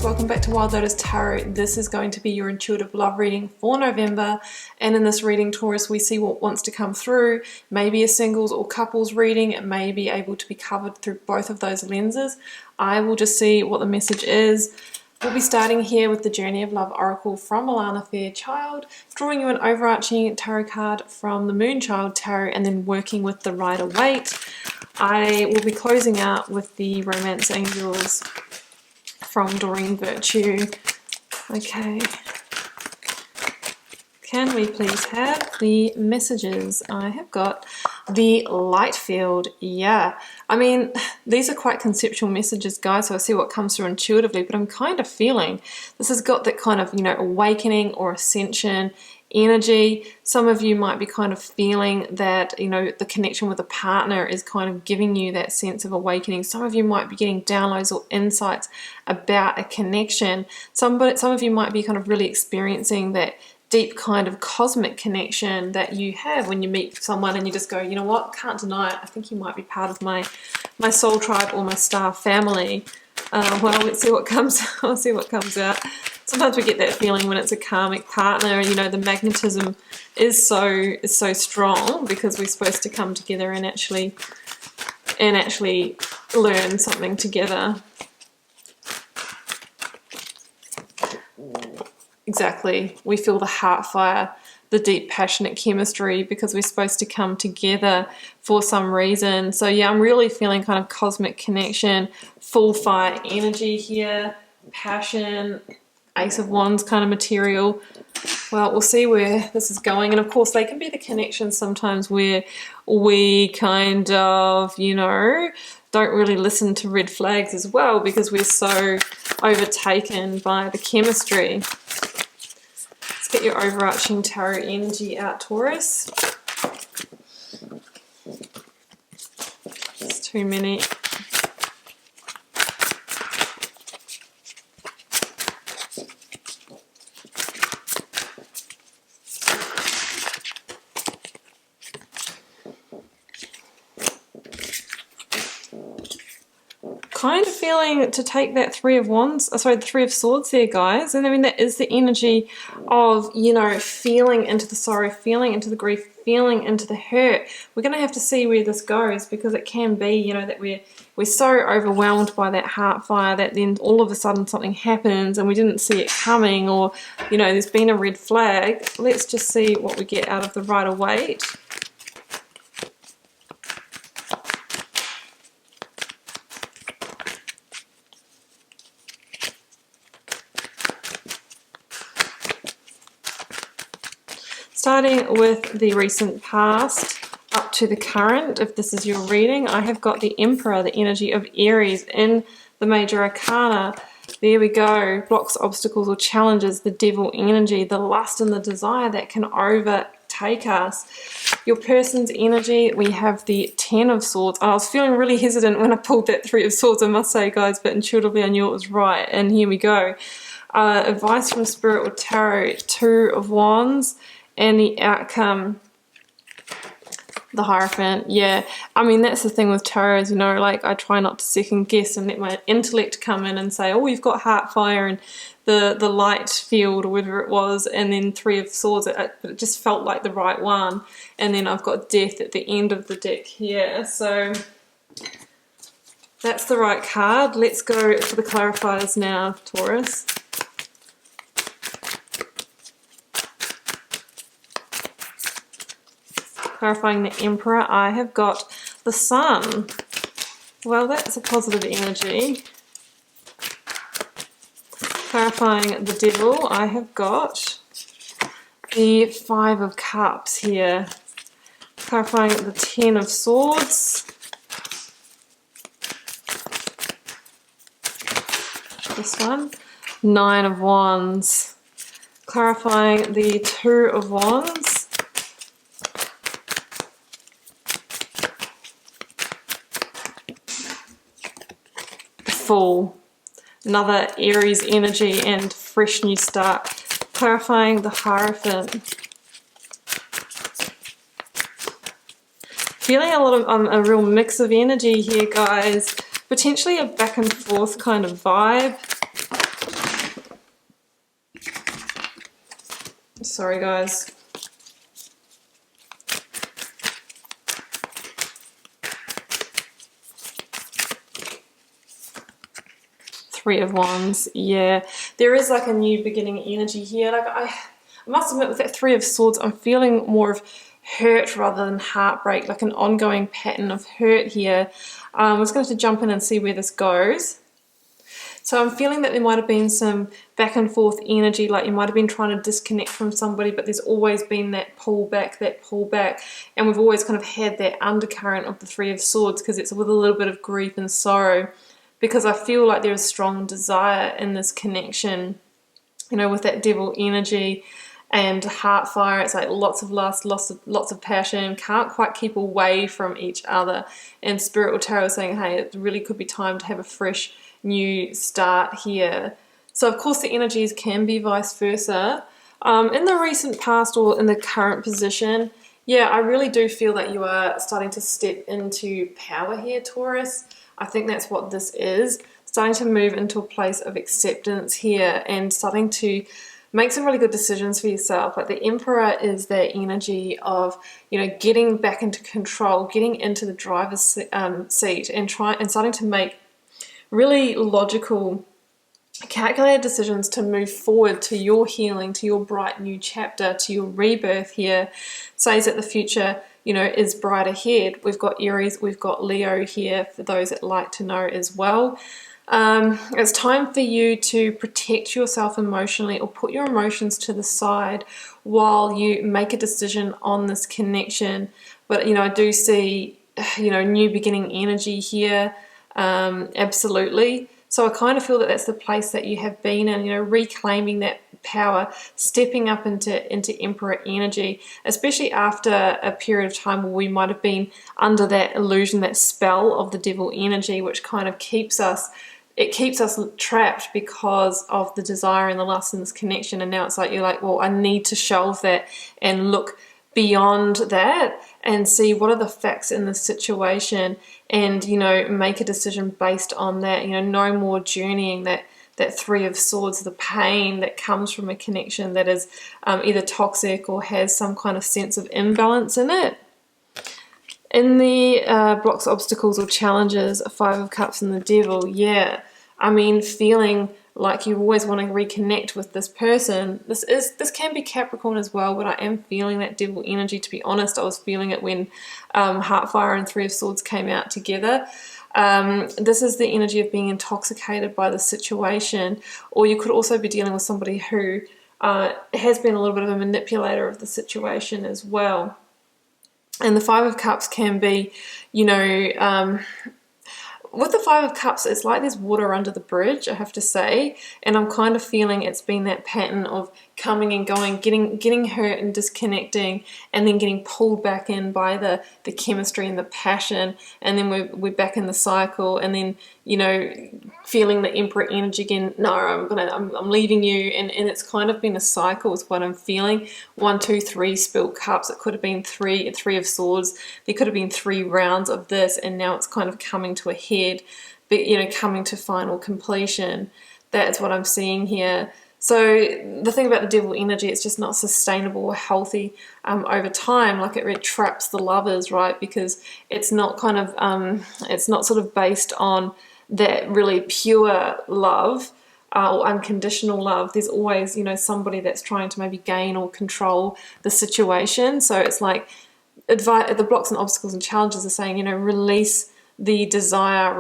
welcome back to Wild Lotus Tarot. This is going to be your intuitive love reading for November, and in this reading, Taurus, we see what wants to come through. Maybe a singles or couples reading. It may be able to be covered through both of those lenses. I will just see what the message is. We'll be starting here with the Journey of Love Oracle from Alana Fairchild, drawing you an overarching tarot card from the Moonchild Tarot, and then working with the Rider-Waite. I will be closing out with the Romance Angels from Doreen Virtue. Okay. Can we please have the messages? I have got the light field. Yeah. I mean, these are quite conceptual messages, guys, so I see what comes through intuitively, but I'm kind of feeling this has got that kind of, awakening or ascension energy. Some of you might be kind of feeling that, the connection with a partner is kind of giving you that sense of awakening. Some of you might be getting downloads or insights about a connection. Some of you might be kind of really experiencing that deep kind of cosmic connection that you have when you meet someone and you just go, you know what, can't deny it. I think you might be part of my soul tribe or my star family. Well, let's see what comes. I'll see what comes out. Sometimes we get that feeling when it's a karmic partner, the magnetism is so strong because we're supposed to come together and actually learn something together. Exactly. We feel the heart fire, the deep passionate chemistry because we're supposed to come together for some reason. So yeah, I'm really feeling kind of cosmic connection, full fire energy here, passion, Ace of Wands kind of material. Well, we'll see where this is going. And of course, they can be the connections sometimes where we kind of, don't really listen to red flags as well because we're so overtaken by the chemistry. Let's get your overarching tarot energy out, Taurus. It's too many. Kind of feeling to take that Three of Swords there, guys. And I mean, that is the energy of, feeling into the sorrow, feeling into the grief, feeling into the hurt. We're going to have to see where this goes because it can be, that we're so overwhelmed by that heart fire that then all of a sudden something happens and we didn't see it coming, or, there's been a red flag. Let's just see what we get out of the Rider-Waite. Starting with the recent past up to the current, if this is your reading, I have got the Emperor, the energy of Aries in the Major Arcana. There we go. Blocks, obstacles or challenges, the Devil energy, the lust and the desire that can overtake us. Your person's energy, we have the Ten of Swords. I was feeling really hesitant when I pulled that Three of Swords, I must say, guys, but intuitively I knew it was right, and here we go. Advice from Spirit or Tarot, Two of Wands. And the outcome, the Hierophant. Yeah, I mean, that's the thing with tarot is, I try not to second guess and let my intellect come in and say, oh, you've got heart fire and the light field or whatever it was, and then Three of Swords, but it just felt like the right one. And then I've got Death at the end of the deck here. So that's the right card. Let's go for the clarifiers now, Taurus. Clarifying the Emperor, I have got the Sun. Well, that's a positive energy. Clarifying the Devil, I have got the Five of Cups here. Clarifying the Ten of Swords. This one. Nine of Wands. Clarifying the Two of Wands. Full, another Aries energy and fresh new start. Clarifying the Hierophant. Feeling a lot of a real mix of energy here, guys. Potentially a back and forth kind of vibe. Sorry guys. Three of Wands, yeah. There is like a new beginning energy here. Like I must admit, with that Three of Swords, I'm feeling more of hurt rather than heartbreak, like an ongoing pattern of hurt here. I'm just going to have to jump in and see where this goes. So I'm feeling that there might have been some back and forth energy, like you might have been trying to disconnect from somebody, but there's always been that pull back, and we've always kind of had that undercurrent of the Three of Swords, because it's with a little bit of grief and sorrow, because I feel like there's strong desire in this connection, you know, with that Devil energy and heart fire. It's like lots of lust, lots of passion, can't quite keep away from each other. And Spirit or Tarot saying, hey, it really could be time to have a fresh new start here. So of course the energies can be vice versa. In the recent past or in the current position, yeah, I really do feel that you are starting to step into power here, Taurus. I think that's what this is. Starting to move into a place of acceptance here and starting to make some really good decisions for yourself. Like the Emperor is that energy of, you know, getting back into control, getting into the driver's seat and starting to make really logical, calculated decisions to move forward to your healing, to your bright new chapter, to your rebirth here. Says that the future, you know, is bright ahead. We've got Aries, we've got Leo here for those that like to know as well. It's time for you to protect yourself emotionally, or put your emotions to the side while you make a decision on this connection. But, you know, I do see, you know, new beginning energy here. Absolutely. So I kind of feel that that's the place that you have been in, you know, reclaiming that power, stepping up into Emperor energy, especially after a period of time where we might have been under that illusion, that spell of the Devil energy, which kind of keeps us trapped because of the desire and the lust in this connection. And now it's like, you're like, well, I need to shelve that and look beyond that and see what are the facts in this situation, and, you know, make a decision based on that. You know, no more journeying that Three of Swords, the pain that comes from a connection that is either toxic or has some kind of sense of imbalance in it. In the blocks, obstacles or challenges, Five of Cups and the Devil, yeah, I mean, feeling like you always want to reconnect with this person. This can be Capricorn as well, but I am feeling that Devil energy. To be honest, I was feeling it when Heartfire and Three of Swords came out together. This is the energy of being intoxicated by the situation, or you could also be dealing with somebody who has been a little bit of a manipulator of the situation as well. And the Five of Cups can be, you know, with the Five of Cups, it's like there's water under the bridge, I have to say. And I'm kind of feeling it's been that pattern of coming and going, getting hurt and disconnecting, and then getting pulled back in by the chemistry and the passion. And then we're back in the cycle. And then, you know, feeling the Emperor energy again. No, I'm leaving you. And it's kind of been a cycle is what I'm feeling. 1, 2, 3 spilled cups. It could have been three of Swords. There could have been 3 rounds of this, and now it's kind of coming to a head, but, you know, coming to final completion. That's what I'm seeing here. So the thing about the Devil energy, it's just not sustainable or healthy over time. Like it traps the lovers, right? Because it's not kind of, it's not sort of based on that really pure love or unconditional love. There's always, you know, somebody that's trying to maybe gain or control the situation. So it's like the blocks and obstacles and challenges are saying, you know, release the desire,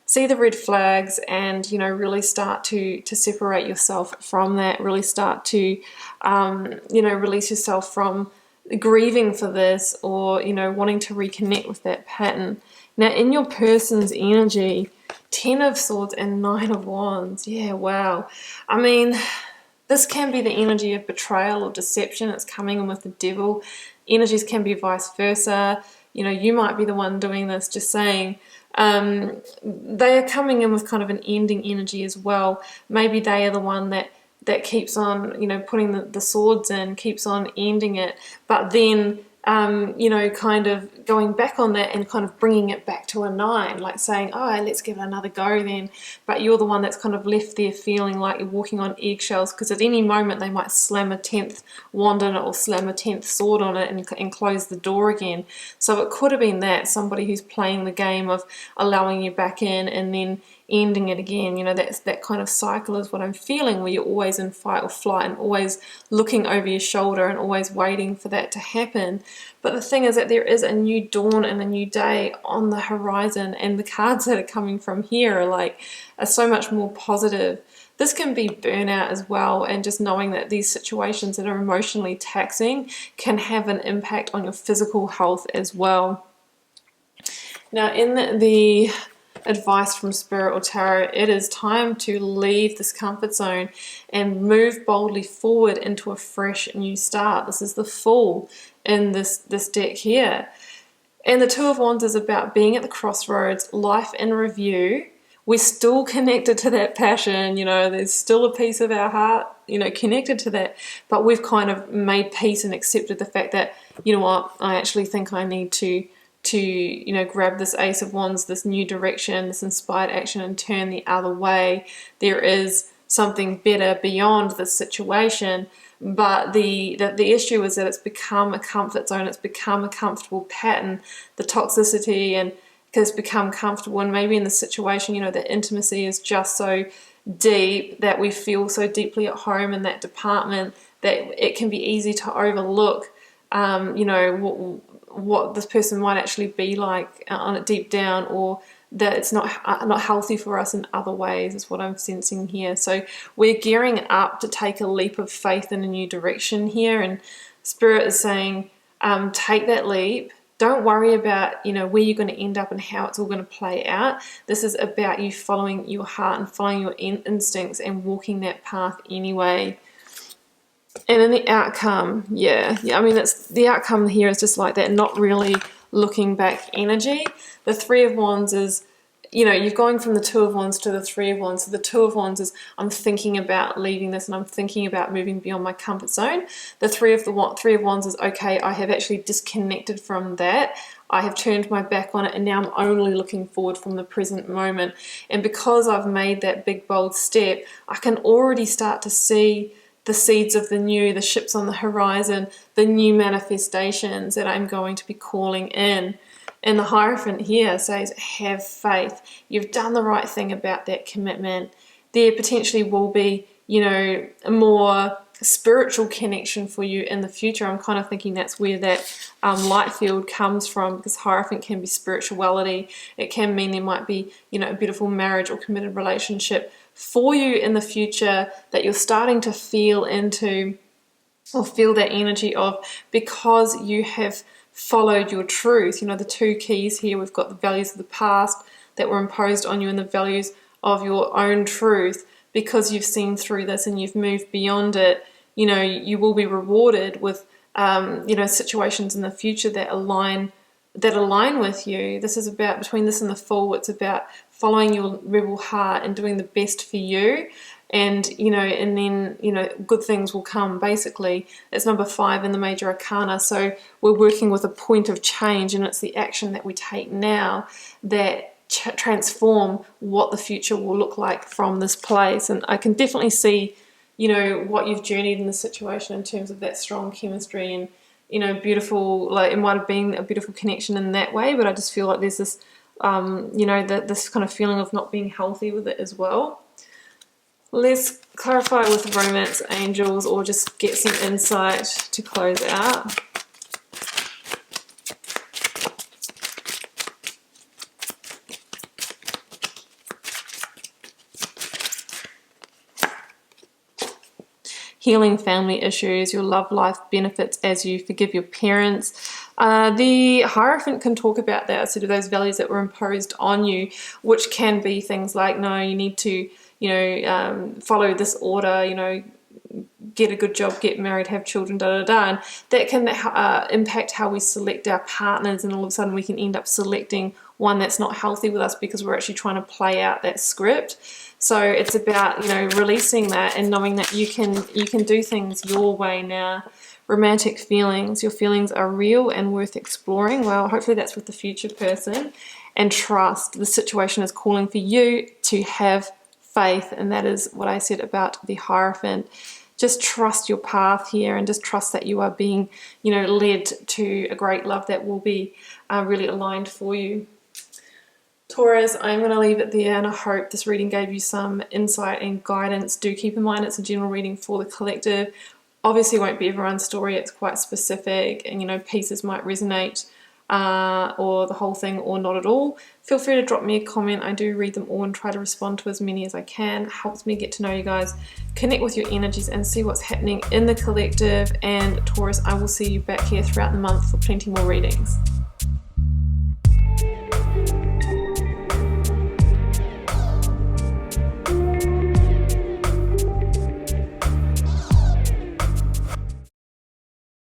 see the red flags, and, you know, really start to separate yourself from that, really start to, you know, release yourself from grieving for this, or, you know, wanting to reconnect with that pattern. Now, in your person's energy, 10 of Swords and 9 of Wands. Yeah, wow. I mean, this can be the energy of betrayal or deception. It's coming in with the Devil. Energies can be vice versa. You know, you might be the one doing this, just saying. They are coming in with kind of an ending energy as well. Maybe they are the one that keeps on, you know, putting the swords in, keeps on ending it. But then you know, kind of going back on that and kind of bringing it back to a 9, like saying, oh, let's give it another go then. But you're the one that's kind of left there feeling like you're walking on eggshells, because at any moment they might slam a 10th wand on it or slam a 10th sword on it and close the door again. So it could have been that, somebody who's playing the game of allowing you back in and then ending it again. You know, that's that kind of cycle is what I'm feeling, where you're always in fight or flight and always looking over your shoulder and always waiting for that to happen. But the thing is that there is a new dawn and a new day on the horizon, and the cards that are coming from here are so much more positive. This can be burnout as well, and just knowing that these situations that are emotionally taxing can have an impact on your physical health as well. Now, in the advice from Spirit or Tarot, it is time to leave this comfort zone and move boldly forward into a fresh new start. This is the Fool in this deck here. And the Two of Wands is about being at the crossroads, life in review. We're still connected to that passion, you know, there's still a piece of our heart, you know, connected to that, but we've kind of made peace and accepted the fact that, you know what, I actually think I need to you know, grab this Ace of Wands, this new direction, this inspired action, and turn the other way. There is something better beyond this situation. But the issue is that it's become a comfort zone, it's become a comfortable pattern, the toxicity, and has become comfortable, and maybe in the situation, you know, the intimacy is just so deep that we feel so deeply at home in that department that it can be easy to overlook, you know, what this person might actually be like on it deep down, or that it's not healthy for us in other ways, is what I'm sensing here. So we're gearing up to take a leap of faith in a new direction here, and Spirit is saying, take that leap. Don't worry about, you know, where you're going to end up and how it's all going to play out. This is about you following your heart and following your instincts and walking that path anyway. And in the outcome, yeah, I mean, it's the outcome here is just like that, not really looking back energy. The Three of Wands is, you know, you're going from the Two of Wands to the Three of Wands. So the Two of Wands is, I'm thinking about leaving this and I'm thinking about moving beyond my comfort zone. The Three of Wands is, okay, I have actually disconnected from that. I have turned my back on it, and now I'm only looking forward from the present moment. And because I've made that big, bold step, I can already start to see the seeds of the new, the ships on the horizon, the new manifestations that I'm going to be calling in. And the Hierophant here says, have faith. You've done the right thing about that commitment. There potentially will be, you know, a more spiritual connection for you in the future. I'm kind of thinking that's where that light field comes from, because Hierophant can be spirituality. It can mean there might be, you know, a beautiful marriage or committed relationship for you in the future that you're starting to feel into, or feel that energy of, because you have followed your truth. You know, the two keys here, we've got the values of the past that were imposed on you and the values of your own truth. Because you've seen through this and you've moved beyond it, you know, you will be rewarded with, you know, situations in the future that align with you. This is about, between this and the Fool, it's about following your rebel heart and doing the best for you. And, you know, and then, you know, good things will come, basically. It's number 5 in the Major Arcana. So we're working with a point of change, and it's the action that we take now that transform what the future will look like from this place. And I can definitely see, you know, what you've journeyed in the situation in terms of that strong chemistry and, you know, beautiful, like it might have been a beautiful connection in that way, but I just feel like there's this, you know, this kind of feeling of not being healthy with it as well. Let's clarify with Romance Angels, or just get some insight to close out. Healing family issues, your love life benefits as you forgive your parents. The Hierophant can talk about that, sort of those values that were imposed on you, which can be things like, no, you need to, you know, follow this order, you know, get a good job, get married, have children, and that can impact how we select our partners, and all of a sudden we can end up selecting one that's not healthy with us because we're actually trying to play out that script. So it's about, you know, releasing that and knowing that you can do things your way now. romantic feelings. Your feelings are real and worth exploring. Well, hopefully that's with the future person. And trust. The situation is calling for you to have faith, and that is what I said about the Hierophant. Just trust your path here, and just trust that you are being, led to a great love that will be really aligned for you. Taurus, I'm going to leave it there, and I hope this reading gave you some insight and guidance. Do keep in mind it's a general reading for the collective. Obviously, it won't be everyone's story. It's quite specific, and pieces might resonate, or the whole thing, or not at all. Feel free to drop me a comment. I do read them all and try to respond to as many as I can. Helps me get to know you guys, connect with your energies, and see what's happening in the collective. And Taurus, I will see you back here throughout the month for plenty more readings.